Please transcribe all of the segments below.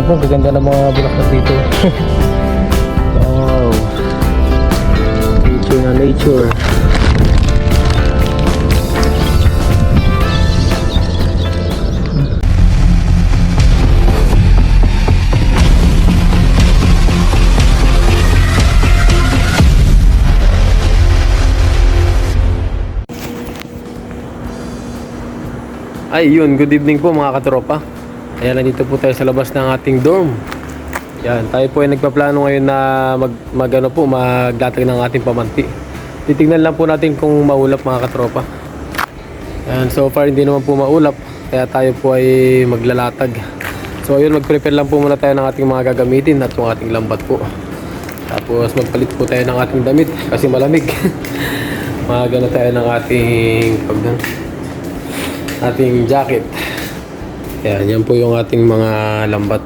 Ayan po, gaganda ng mga bulaklak dito. Wow, nature na nature. Ay yun, good evening po mga katropa. Ayan, nandito po tayo sa labas ng ating dorm. Yan, tayo po ay nagpaplano ngayon na maglatag ng ating pamanti. Titignan lang po natin kung maulap mga katropa. Yan, so far hindi naman po maulap, kaya tayo po ay maglalatag. So ayun, mag-prepare lang po muna tayo ng ating mga gagamitin at yung ating lambat po. Tapos magpalit po tayo ng ating damit kasi malamig. Magana tayo ng ating jacket. Yan po yung ating mga lambat.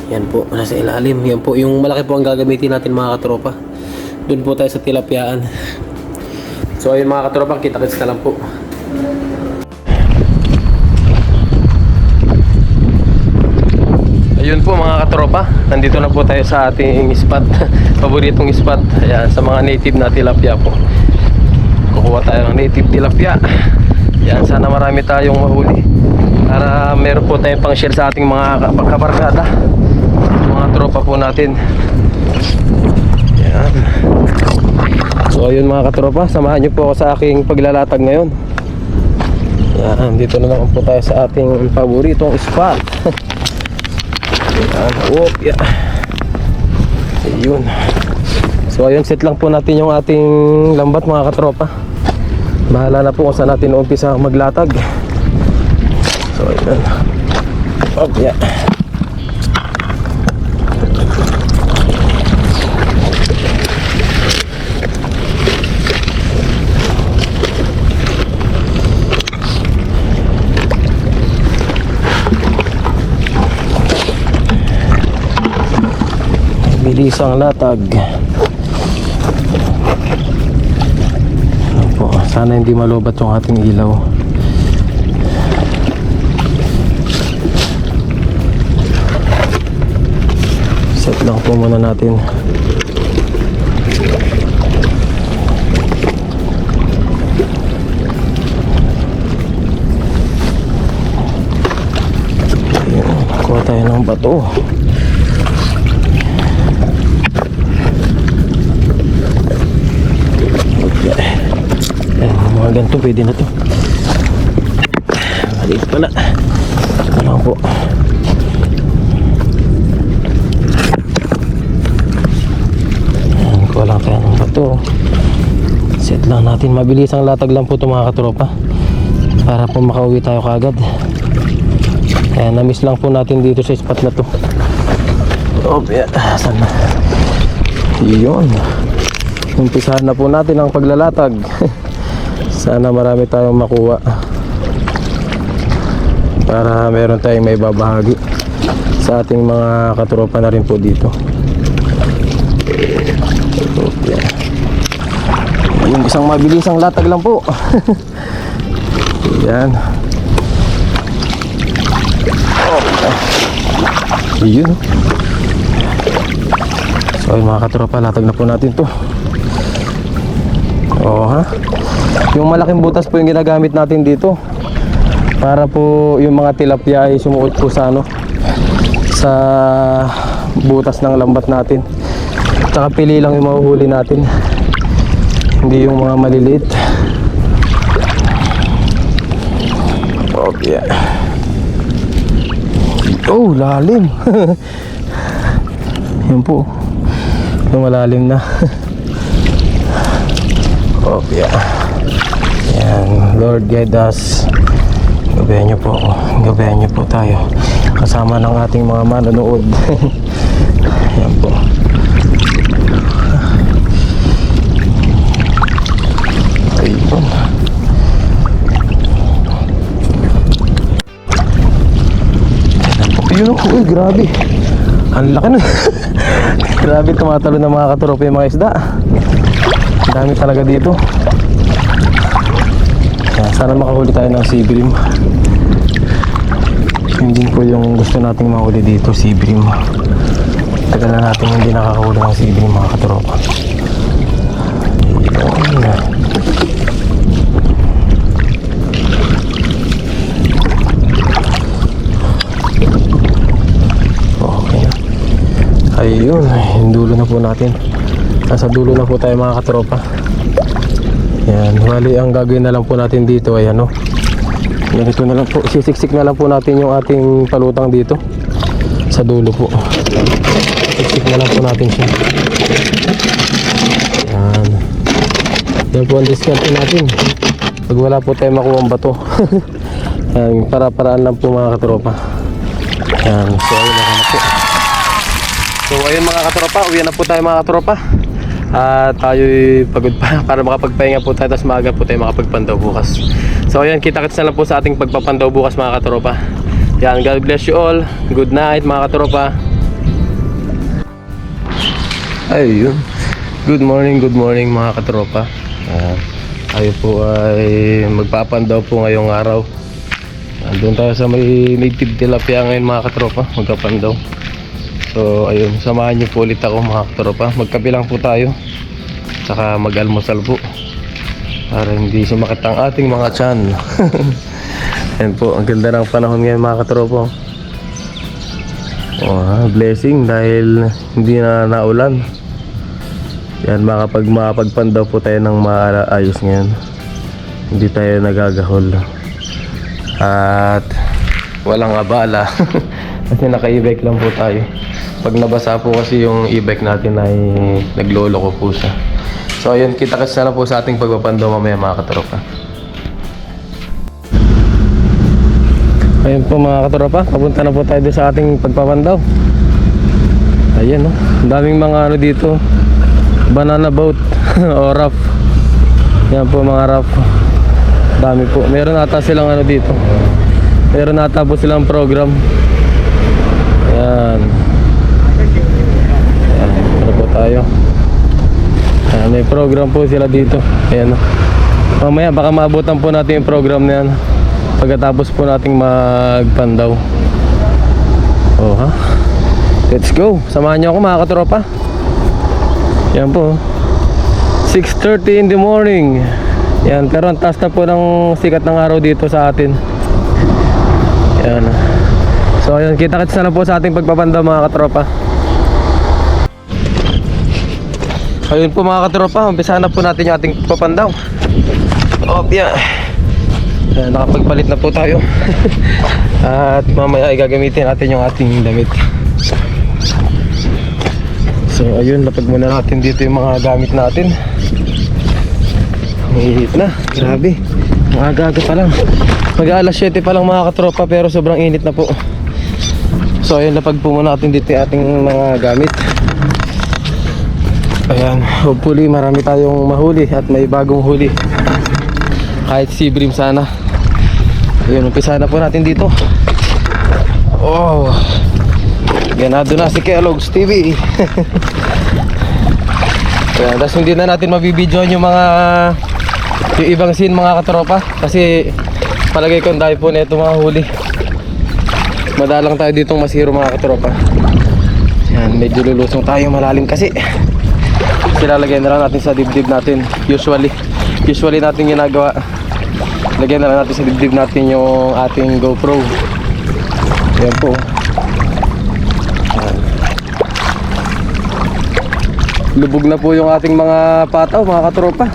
Yan po, nasa ilalim. Yan po, yung malaki po ang gagamitin natin mga katropa. Doon po tayo sa tilapyaan. So ayun mga katropa, kita-kits na lang po. Ayun po mga katropa, nandito na po tayo sa ating spot. Paboritong spot. Ayan, sa mga native na tilapia po. Kukuha tayo ng native tilapia. Yan, sana marami tayong mahuli para meron po tayong pang share sa ating mga kabarkada, mga tropa po natin. Yan. So ayun mga katropa, samahan nyo po ako sa aking paglalatag ngayon. Yan, dito na naman po tayo sa ating paboritong spot. Yan, whoop, yeah. Ayun. So ayun, set lang po natin yung ating lambat mga katropa. Bahala na po kung saan natin umpisa maglatag. So ayun. Oh, yeah. Bilis ang latag. Sana hindi malobat yung ating ilaw. Set lang po muna natin. Ayan, kuha tayo ng bato. Mga ganito pwede na to. Maliit pala. Ito lang po. Ayan, kuha lang tayo ng bato. Set lang natin. Mabilis ang latag lang po ito mga katropa, para po makauwi tayo kagad. Ayan, na-miss lang po natin dito sa spot na to. Oh, yeah. Saan na? Yun. Umpisahan na po natin ang paglalatag. Sana marami tayong makuha para meron tayong may babahagi sa ating mga katropa na rin po dito. Okay. Yung isang mabilisang latag lang po. Yan. Yun. So mga katropa, latag na po natin to. Oh ha. Yung malaking butas po yung ginagamit natin dito para po yung mga tilapia ay sumuot po sa sa butas ng lambat natin. Tsaka pili lang yung mahuhuli natin, hindi yung mga maliliit. Oh yeah. Oh, lalim. Yan po, yung malalim na. Oh yeah. Yan, Lord guide us. Gabayan niyo po ako. Gabayan niyo po tayo kasama ng ating mga manonood. Yan po. Ayun. Ayun ako. Uy, grabe. Ang laki na. Grabe, tumatalo ng mga katropa yung mga isda. Ang dami talaga dito. Sana makahuli tayo ng sea bream. Yun din po yung gusto nating mahuli dito, sea bream. Tagal na natin hindi nakakahuli ng sea bream mga katropa. Ayun. Okay. Ayun, yung dulo na po natin. Nasa dulo na po tayo mga katropa. Yan, bali ang gagawin na lang po natin dito ay ano, ganito na lang po, sisiksik na lang po natin yung ating palutang dito sa dulo po. Siksik na lang po natin siya. Yan. Yan po ang discount natin pag wala po tayo makuha ang bato. Yan, para-paraan lang po mga katropa. Yan, so ayun na po. So ayun mga katropa, uwi na po tayo mga katropa. At tayo'y pagod pa para makapagpahinga po tayo, tapos maaga po tayo makapagpandaw bukas. So ayan, kita-kits na lang po sa ating pagpapandaw bukas mga katropa. Yan, God bless you all. Good night mga katropa. Ayun, good morning mga katropa. Tayo po ay magpapandaw po ngayong araw. Doon tayo sa may native tilapia ngayon mga katropa, magpapandaw. So ayun, samahan niyo po ulit ako mga katropa. Magkape lang po tayo, saka mag-almusal po para hindi sumakit ang ating mga tiyan. Ayan po, ang ganda ng panahon ngayon mga katropa. Blessing dahil hindi na naulan. Yan, makapagpandaw po tayo ng maayos ngayon. Hindi tayo nagagahol at walang abala. Kasi naka-e-bike lang po tayo. Pag nabasa po kasi yung e-bike natin ay naglolo ko po siya. So ayun, kita-kits na lang po sa ating pagpapandaw mamaya mga katropa. Ayun po mga katropa, papunta na po tayo sa ating pagpapandaw. Ayan, oh, ang daming mga ano dito, banana boat o raft. Yan po mga raft. Dami po, meron ata silang ano dito, meron ata po silang program. Ayan. Ayan, ano po tayo. Ayan, may program po sila dito. Ayan. Mamaya baka maabutan po natin yung program na yan pagkatapos po nating magpandaw. Oh ha. Let's go. Samahan niyo ako mga katropa. Yan po. 6:30 in the morning. Yan, pero ang taas na po ng sikat ng araw dito sa atin. Yan. So ayun, kita-kits na lang po sa ating pagpapandaw mga katropa. Ayun po mga katropa, umpisa na po natin yung ating pagpapandaw. Opya. Yan, nakapagpalit na po tayo. At mamaya ay gagamitin natin yung ating damit. So ayun, lapag muna natin dito yung mga gamit natin. Mahihit na, grabe. Ang aga-aga pa lang. Mag-aalas 7 pa lang mga katropa, pero sobrang init na po. So ayun, lapag po muna natin dito yung ating mga gamit. Ayan, hopefully marami tayong mahuli at may bagong huli. Kahit sea bream sana. Ayun, umpisa na po natin dito. Oh, ganado na si Kellogg's TV. Ayan, tapos hindi na natin mabibidyoan yung ibang scene mga katropa. Kasi palagay ko ang dahil po na ito mga huli. Madalang tayo ditong masiro mga katropa. Ayan, medyo lulusong tayo malalim kasi. Silalagyan na lang natin sa dibdib natin. Usually natin ginagawa. Lagyan na lang natin sa dibdib natin yung ating GoPro. Ayan po. Ayan. Lubog na po yung ating mga pataw mga katropa.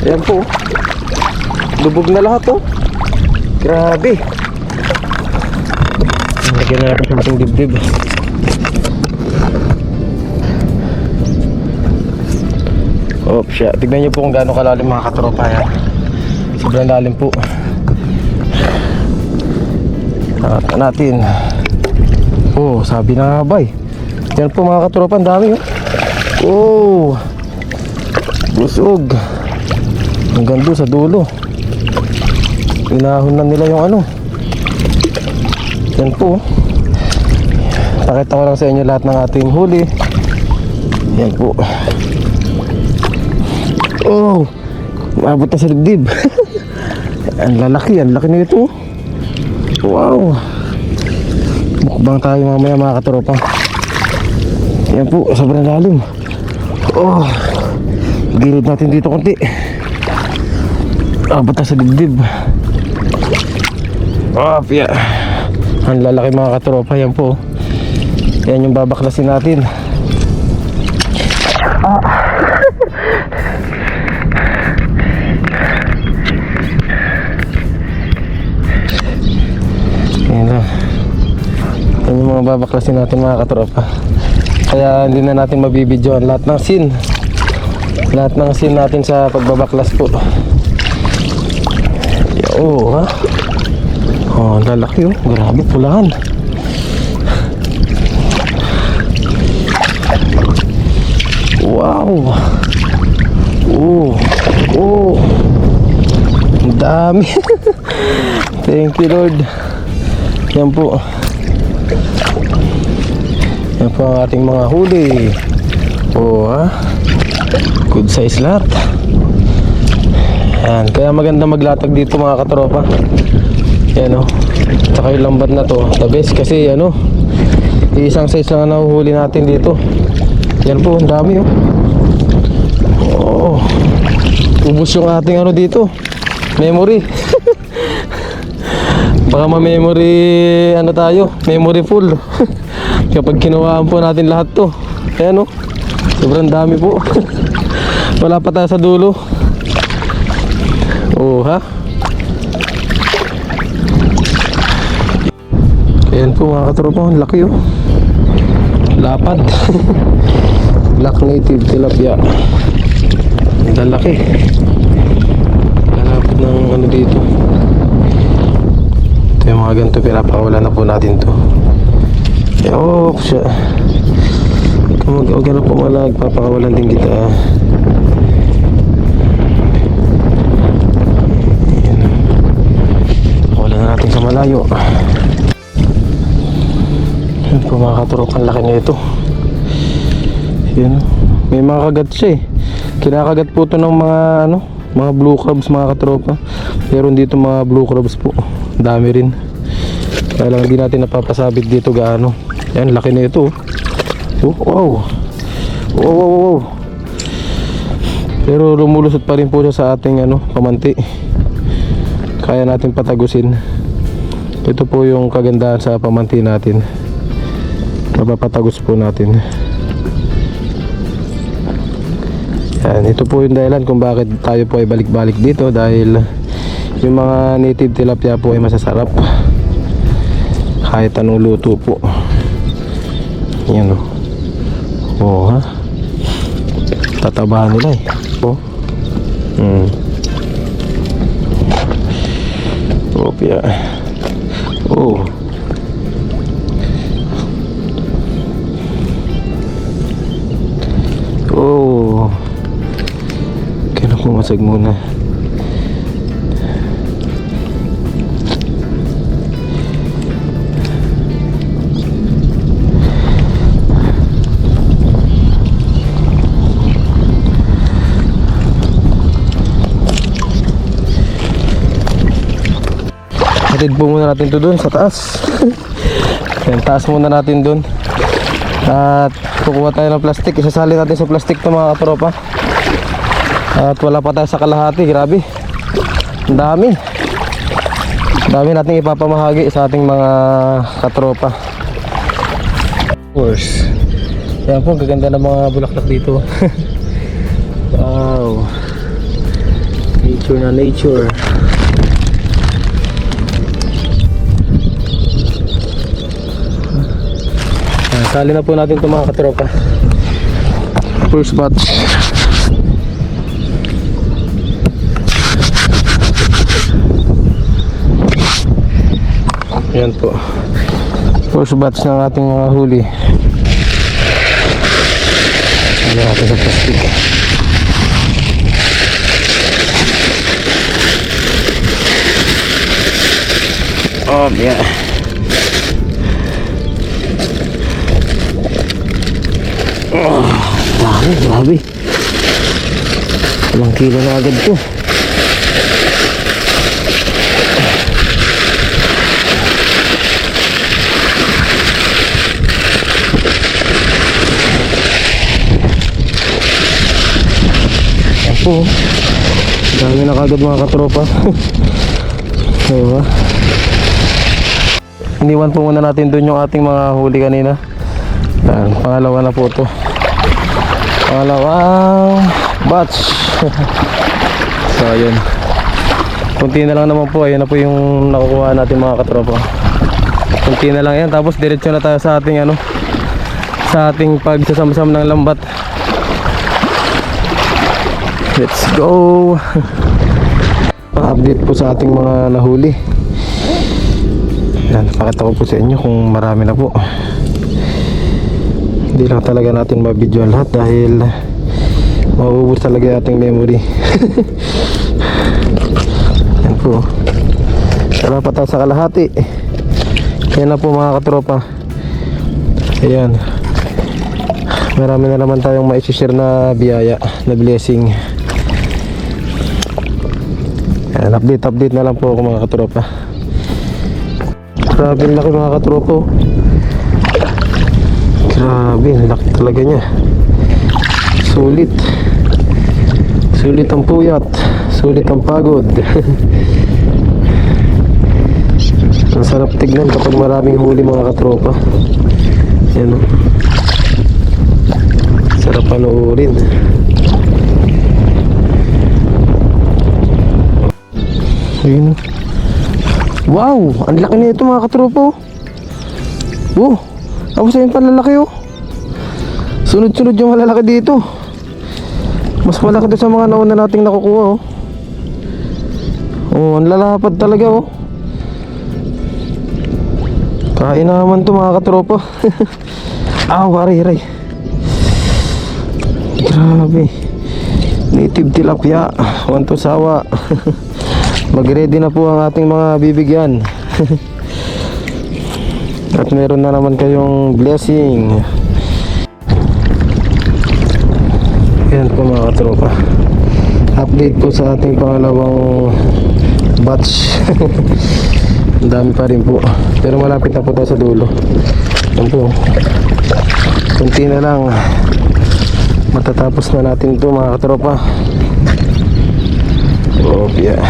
Ayan po. Lubog na lahat oh. Grabe. Lagyan na natin sa ating dibdib. Oh, siya. Tignan nyo po kung gaano kalalim mga katropa yan. Sobrang lalim po. Nakata natin. Oh, sabi na bay. Yan po mga katropa, ang dami oh. Oh, busog. Hanggang doon sa dulo. Inahon na nila yung ano. Yan po. Pakita ko lang sa inyo lahat ng ating huli. Yan po. Oh, maabot na sa dibdib. Ang lalaki, ang laki nito. Wow. Mukbang tayo mamaya mga katropa. Yan po, sobrang lalim. Oh, gilid natin dito konti. Abot na sa dibdib. Oh, yeah. Ang lalaki mga katropa. Yan po. Yan yung babaklasin natin. Yan lang. Yan yung mga babaklasin natin mga katropa. Kaya hindi na natin mabibidyoan lahat ng scene. Lahat ng scene natin sa pagbabaklas po. Oo, ha? Oh, ang lalaki oh. Grabe, pulahan. Wow. Oh. Oh. Ang dami. Thank you, Lord. Yan po. Yan po ang ating mga huli. Oh, ha? Good size lahat. Yan. Kaya maganda maglatag dito mga katropa. Yan o. Tsaka yung lambat na to, the best kasi ano, isang size lang ang nahuhuli natin dito. Yan po, ang dami o. Oh. Ubus yung ating ano dito, memory. Baka ma-memory ano tayo, memory full. Kapag kinuhaan po natin lahat to. Ayan o, sobrang dami po. Wala pa tayo sa dulo. Oh, ha? Ayan po mga katropa, ang laki oh. Lapad. Black native tilapia. Ang laki. Lalapad ng ano dito. Ito yung mga ganito, pinapakawala na po natin to. Oh, siya. Huwag ka na pumalag, papakawalan din kita. Ayan. Pakawalan na natin sa malayo. Yan po mga katropa, ang laki na ito. Yan. May mga kagat siya eh. Kinakagat po ito ng mga ano, mga blue crabs mga katropa. Meron dito mga blue crabs po. Dami rin. Kaya lang hindi natin napapasabit dito gaano. Yan, laki na ito. Oh, wow. Wow, wow, wow. Pero lumulusot pa rin po siya sa ating ano, pamanti. Kaya natin patagusin. Ito po yung kagandahan sa pamanti natin. Mapapatagos po natin. Yan, ito po yung dahilan kung bakit tayo po ay balik-balik dito, dahil yung mga native tilapia po ay masasarap kahit anong luto po. Yan o. Oh, ha? Tatabahan nila eh. Oh. Okay. Oh. Oh. Kaya na pumasag muna. Hatid po muna natin to dun sa taas. Yan, taas muna natin dun. At kukuha tayo ng plastic. Isasali natin sa plastic to mga katropa. At wala pa tayo sa kalahati. Grabe, ang dami. Dami natin ipapamahagi sa ating mga katropa. Of course. Yan po, gaganda ng mga bulaklak dito. Wow. Nature na nature. Sali na po natin itong mga katropa. First batch. Yan po. First batch ng ating mga huli. Sali natin sa plastic. Oh yeah. Oh, grabe. Ilang kilo na agad to. po. Dami na kagad mga katropa. Diba? Iniwan po muna natin doon yung ating mga huli kanina. Yan, pangalawa na po to. Pangalawang batch. So ayun, kunti na lang naman po. Ayun na po yung nakukuha natin mga katropa. Kunti na lang yan. Tapos diretso na tayo sa ating sa ating pagsasamsam ng lambat. Let's go. Pa-update po sa ating mga nahuli. Yan, pakita ko po sa inyo kung marami na po. Hindi lang talaga natin ma-video lahat dahil mauubos talaga yung ating memory. Yan po. Wala pa tayo sa kalahati. Yan na po mga katropa. Ayan. Marami na naman tayong ma-share na biyaya, na blessing. Ayan, update na lang po ako mga katropa. Grabe laki mga katropa. Grabe, laki talaga niya. Sulit. Sulit ang puyat. Sulit ang pagod. Ang sarap tignan kapag maraming huli mga katropa. Yan o. Sarap panoorin. Ayun. Wow! Ang laki na ito mga katropa. Oh! Tapos ayun palalaki oh. Sunod-sunod yung malalaki dito. Mas malaki doon sa mga nauna nating nakukuha oh. Oh, ang lalapad talaga oh. Kain naman to mga katropa. Aray. Grabe. Native tilapia. Wanto sawa. Mag-ready na po ang ating mga bibigyan. At meron na naman kayong blessing. Yan po mga katropa. Update po sa ating pangalawang batch. Ang dami pa rin po. Pero malapit na po tayo sa dulo. Yan po. Kunti na lang. Matatapos na natin ito mga katropa. Oh yeah.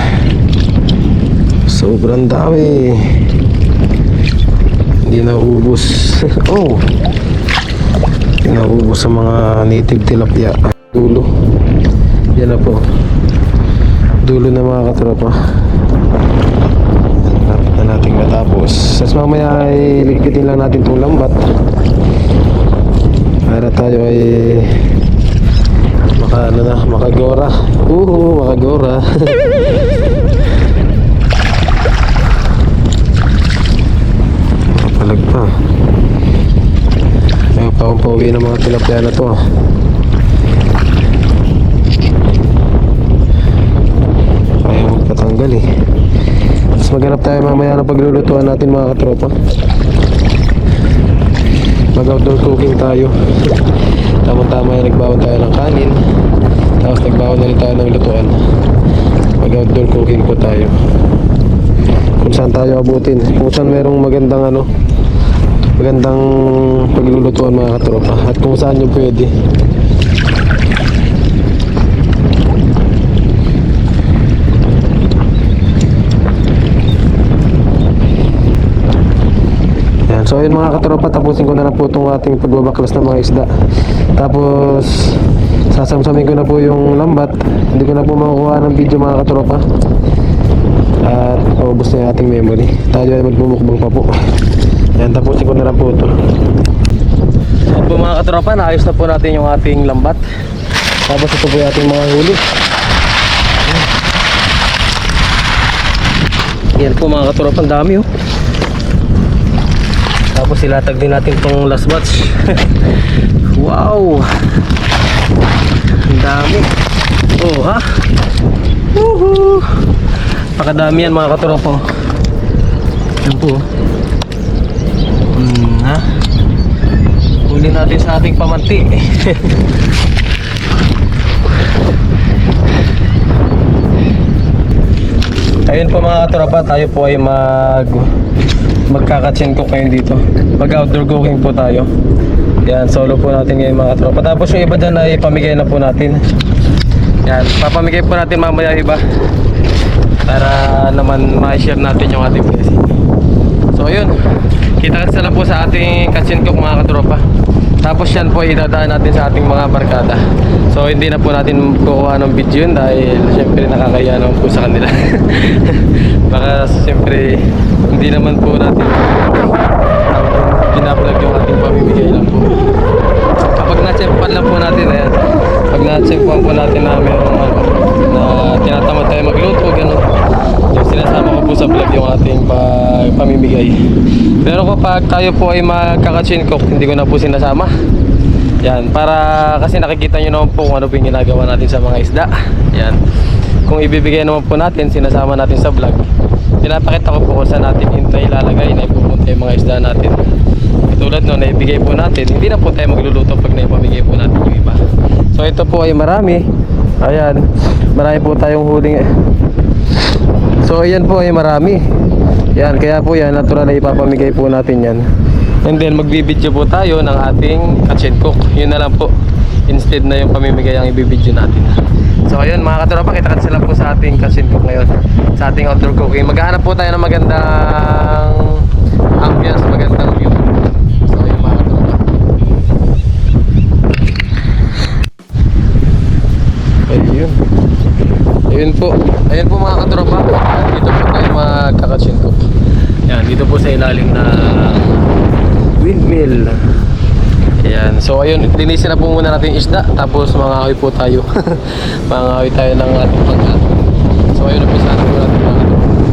Sobrang dami. Hindi na ubos. Oh, hindi na ubos sa mga native tilapia. Dulo. Yan na po. Dulo na mga katropa. Lapit na natin matapos. Sas mamaya ay ligpitin lang natin itong lambat para tayo ay makagora. Makagora. Palag pa. Ayaw pa akong pauwi ng mga tilapia na to. Ayaw magpatanggal eh. Mas maghanap tayo mamaya na paglulutuan natin mga katropa. Mag outdoor cooking tayo. Tama-tama yung nagbawan tayo ng kanin. Tapos nagbawan na rin tayo ng lutuan. Mag outdoor cooking po tayo. Kung saan tayo abutin. Kung saan merong magandang magandang paglulutuan mga katropa. At kung saan yung pwede. So yun mga katropa, tapusin ko na po itong ating pagbabaklas ng mga isda. Tapos sasamsamin ko na po yung lambat. Hindi ko na po makukuha ng video mga katropa. At maubos na yung ating memory. Tayo ay magbumukbang pa po. Yan, tapusin ko na lang po ito. At po mga katropa, naayos na po natin yung ating lambat. Tapos ito po yung ating mga huli. Yan po mga katropa, ang dami oh. Tapos ilatag din natin itong last batch. Wow! Ang dami. Oh ha? Woohoo! Pakadami yan mga katropa. Yan po. Ha? Huli natin sa ating pamanti. Ayun po mga katropa, tayo po ay magkakatsin cook ngayon dito. Mag outdoor cooking po tayo. Yan, solo po natin ngayon mga katropa. Tapos yung iba dyan ay pamigay na po natin. Yan, papamigay po natin mamaya iba para naman ma-share natin yung ating blessing. So yun, kita-kita lang po sa ating Katsin Cook mga katropa. Tapos yan po idadaan natin sa ating mga barkada. So hindi na po natin kukuha ng video yun dahil syempre nakakaya naman po sa kanila. Baka syempre hindi naman po natin binablog yung ating pamimigay lang po. Kapag na-checkan lang po natin, ayan, pag na-checkan po natin na mayroong na tinatamad tayo magluto, gano'n, yung sinasama ko po sa vlog yung ating pamimigay. Pero kapag tayo po ay magkaka-Katsin Cook, hindi ko na po sinasama. Yan, para kasi nakikita nyo naman po kung ano po yung ginagawa natin sa mga isda. Yan, kung ibibigay naman po natin, sinasama natin sa vlog, pinapakita ko po kung saan natin ilalagay na ipupunta yung mga isda natin. Tulad no, naibigay po natin, hindi na po tayo magluluto pag naipamigay po natin yung iba. So ito po ay marami. Ayan, marami po tayong huling. So ayan po ay marami. Yan, kaya po yan, natural na ipapamigay po natin yan. And then magbibideo po tayo ng ating Katsin Cook. Yun na lang po, instead na yung pamimigay ang ibibideo natin. So ayun mga katropa, kita-kits sila po sa ating Katsin Cook ngayon, sa ating outdoor cooking. Maghahanap po tayo ng magandang ambience, magandang view. So ayun mga katropa. Ayun. Ayun po. Ayun po mga katropa. Dito po tayo magka-Katsin Cook. Yan, dito po sa ilalim na windmill. Ayan. So ayun, linisin na po muna natin yung isda. Tapos mangahoy po tayo. Mangahoy tayo ng ating pagkat. So ayun, napisahan po natin mga katropa.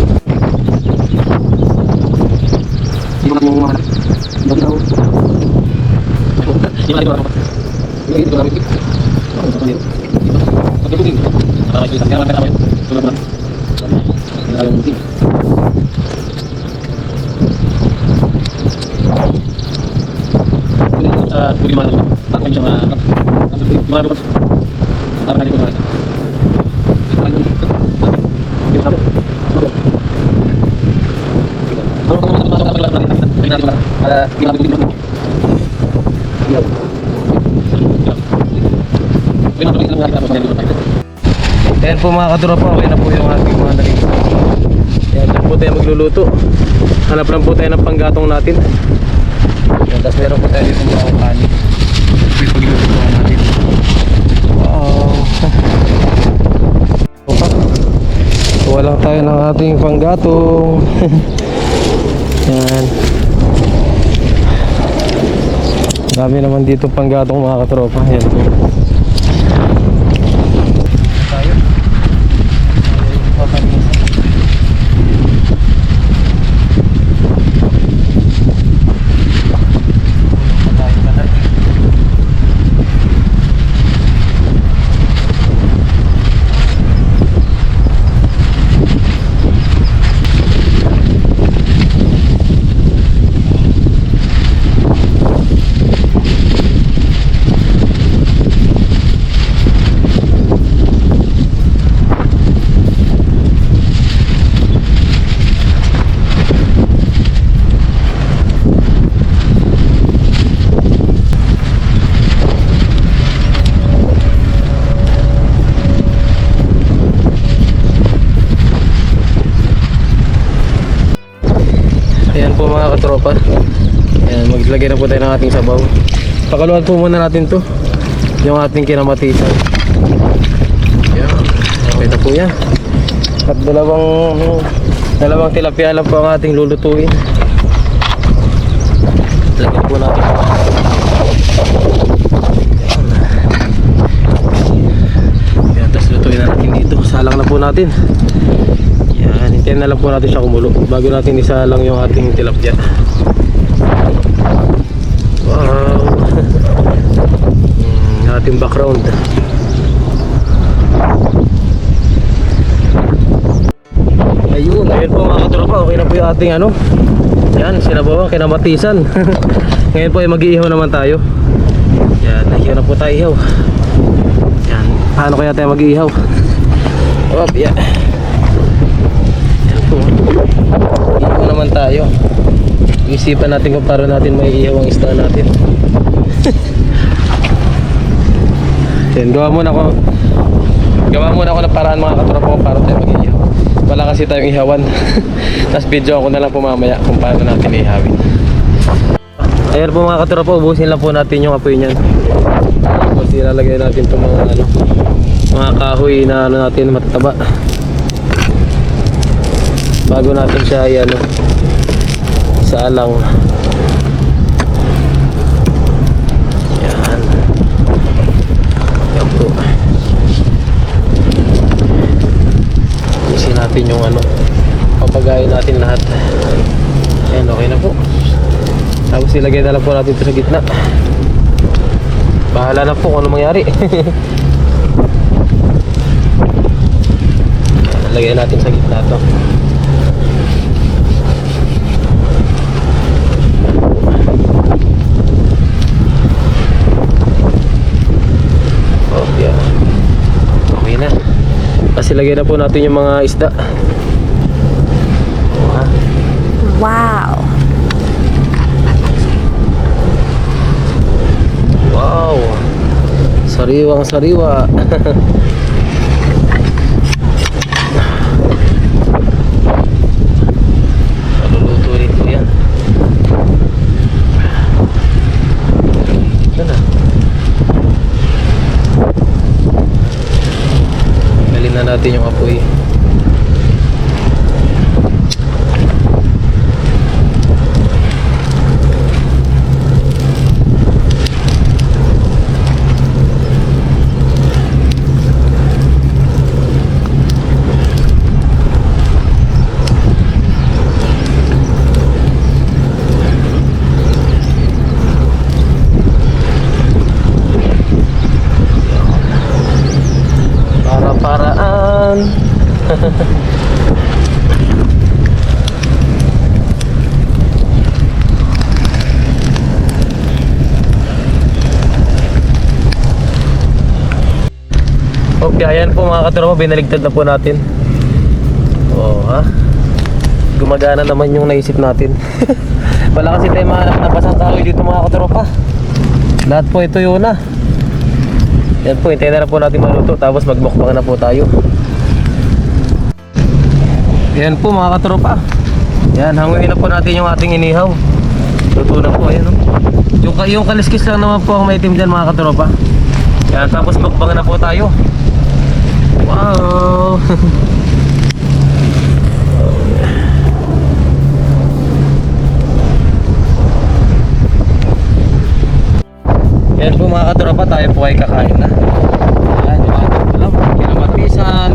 Ayan po mga katropa, okay na po yung ating mga nalito. Ayan, dyan po tayo magluluto. Hanap lang po tayo ng panggatong natin. Ayan, tapos meron po tayo dito mga kanin. Ito yung pagluluto natin. Wow. Kuha lang tayo ng ating panggatong. Ayan. Dami naman dito panggatong mga katropa. Ayan po. Ayan po mga katropa. Ayan, maglagay na po tayo ng ating sabaw. Pakaluan po muna natin to, yung ating kinamatisan. Ayan, okay na po yan. At dalawang tilapia lang po ang ating lulutuin. Lagyan po natin. Ayan, tapos lutuin na natin dito. Salang na po natin. Yan, hintayin na lang po natin siya kumulo bago natin isalang yung ating tilapia. Wow. Ating background. Ayun, ayun po mga katropa, okay na po yung ating ano. Yan, sinabawan, kinamatisan. Ngayon po ay mag-iihaw naman tayo. Yan, nahihaw na po tayo ihaw. Yan, paano kaya tayo mag-iihaw? Oh, yeah. Ihaw naman tayo. Isipan natin kung paano natin may ihaw ang isda natin. Yan, gawa muna ako. Gawa muna ako ng paraan mga katropa ko para tayo mag-ihaw. Wala kasi tayong ihawan. Tapos video ako na lang po mamaya kung paano natin ihawin. Ayan po mga katropa, ubusin lang po natin yung apoy niyan. Tapos ilalagay natin itong mga kahoy na natin matataba. Bago natin siya sa alang. Yan. Yan po. Ubusin natin yung papagayin natin lahat. Ayan, okay na po. Tapos ilagay na lang po natin ito sa gitna. Bahala na po kung ano mangyari. Lagyan natin sa gitna ito. Okay. Okay na. Tapos ilagay na po natin yung mga isda. Wow. Wow. Sariwang sariwa. Maluluto nito yan. Ito na. Galin na natin yung apoy. Para-paraan. Okay, ayan po mga katropa, binaligtad na po natin. Gumagana naman yung naisip natin. Wala kasi tayo mahanap na basang kahoy dito mga katropa. Lahat po ito yun na. Yan po, hintayin na po natin maluto. Tapos magmukbang na po tayo. Yan po mga katropa. Yan, hanguin na po natin yung ating inihaw. Luto na po, ayan o. Yung kaliskis lang naman po ang maitim dyan mga katropa. Yan, tapos magmukbang na po tayo. Wow. Yan po mga katropa, tayo po ay kakain na. Yan, yung ating ulam, kinamatisan,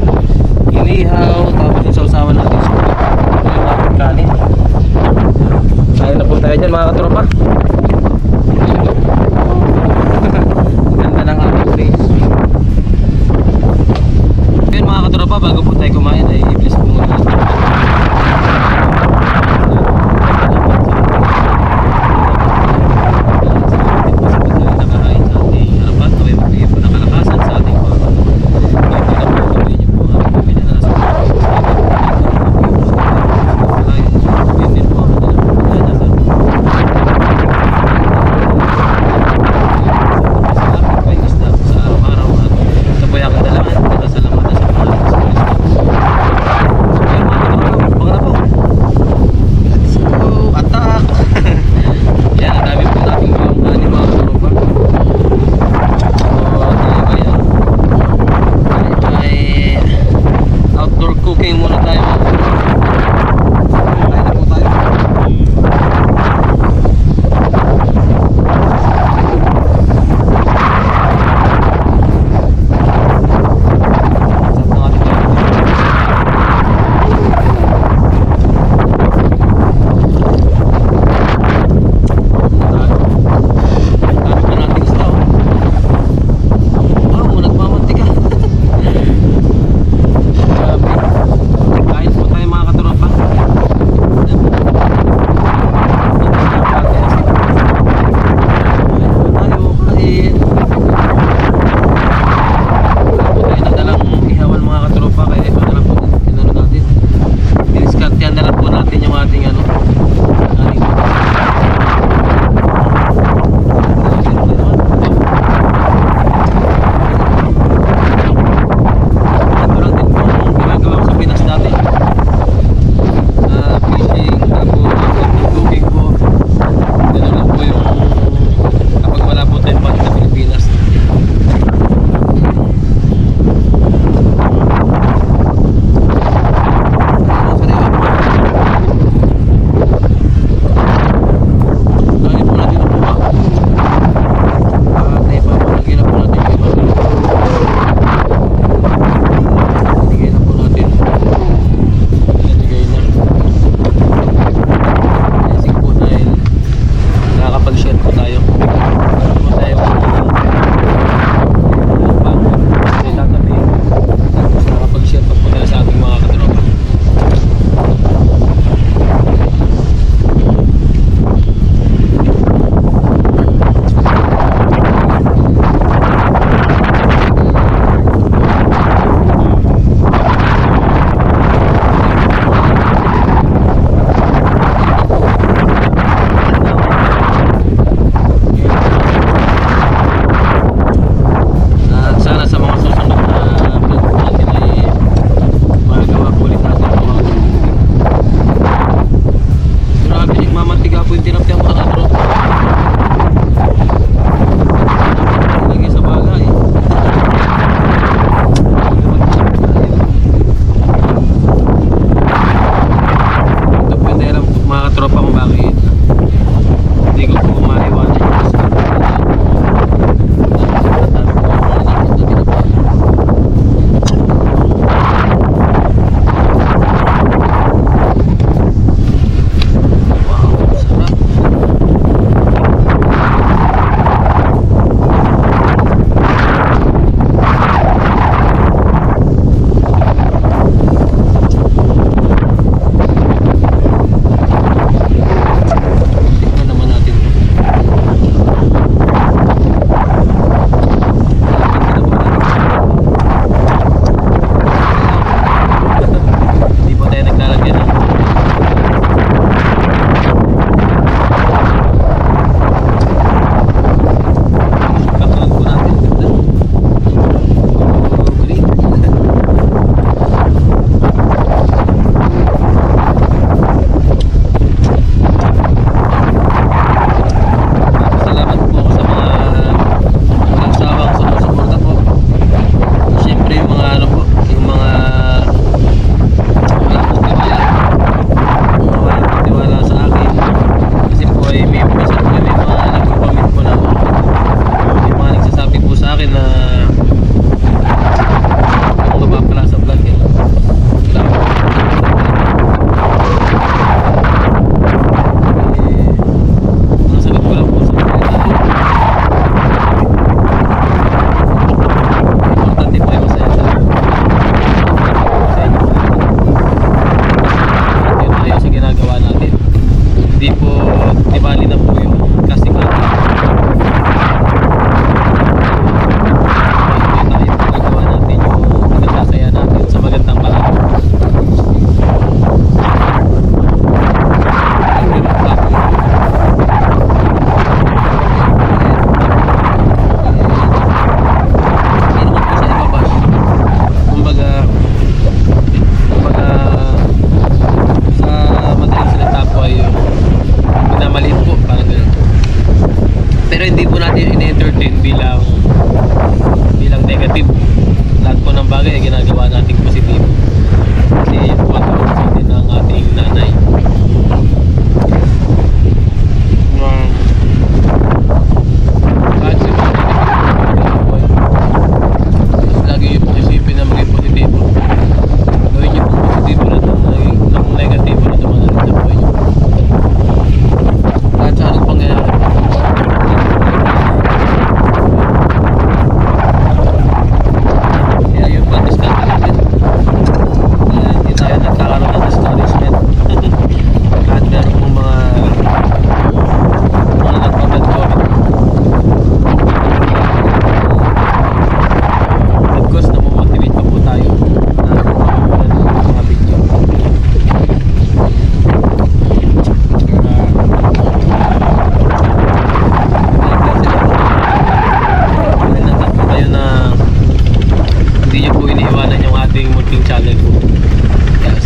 inihaw, tapos yung sausawan natin sa ito yung ating kanin. Kain na po tayo dyan mga katropa. Ganda ng ating place. Yan mga katropa, bago po tayo kumain ay i-bless po muna natin.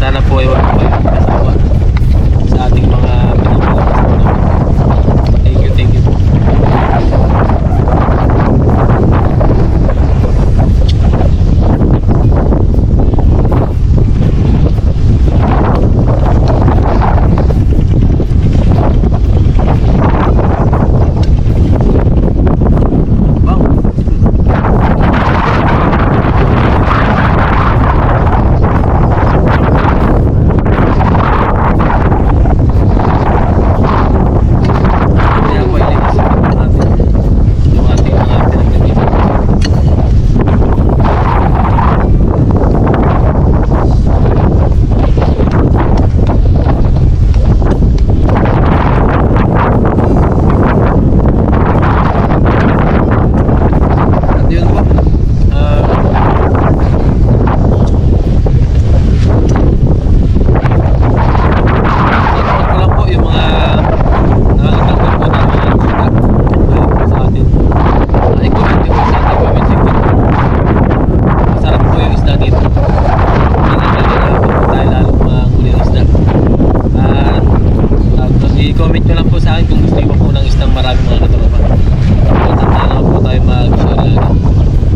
sana po ay wag po kayo magkasawa sa ating mga pinapalabas po naman. Thank you po. Kaya po ilinis natin yung ating mga pinagkakita. At yun po, ito ko lang po yung mga nakakatagod po ng mga isda ayun po sa atin. Ay, comment nyo po sa ating comment section. Masarap po yung isda dito. Pinaglalagyan po tayo lalong mahuli ng isda. I-comment nyo lang po sa akin kung gusto nyo po ng isdang marami mga katropa. Tandaan na po tayo mag-share lagi.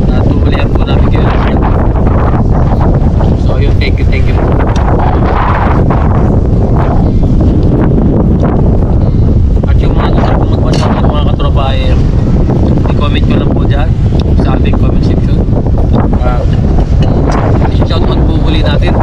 At tuhulihan po namin kayo ng isda. So ayun, thank you po. At yung mga gusto kong magpasama ng mga katropa ay i-comment ko lang po dyan sa ating comment section. Shoutout po huli natin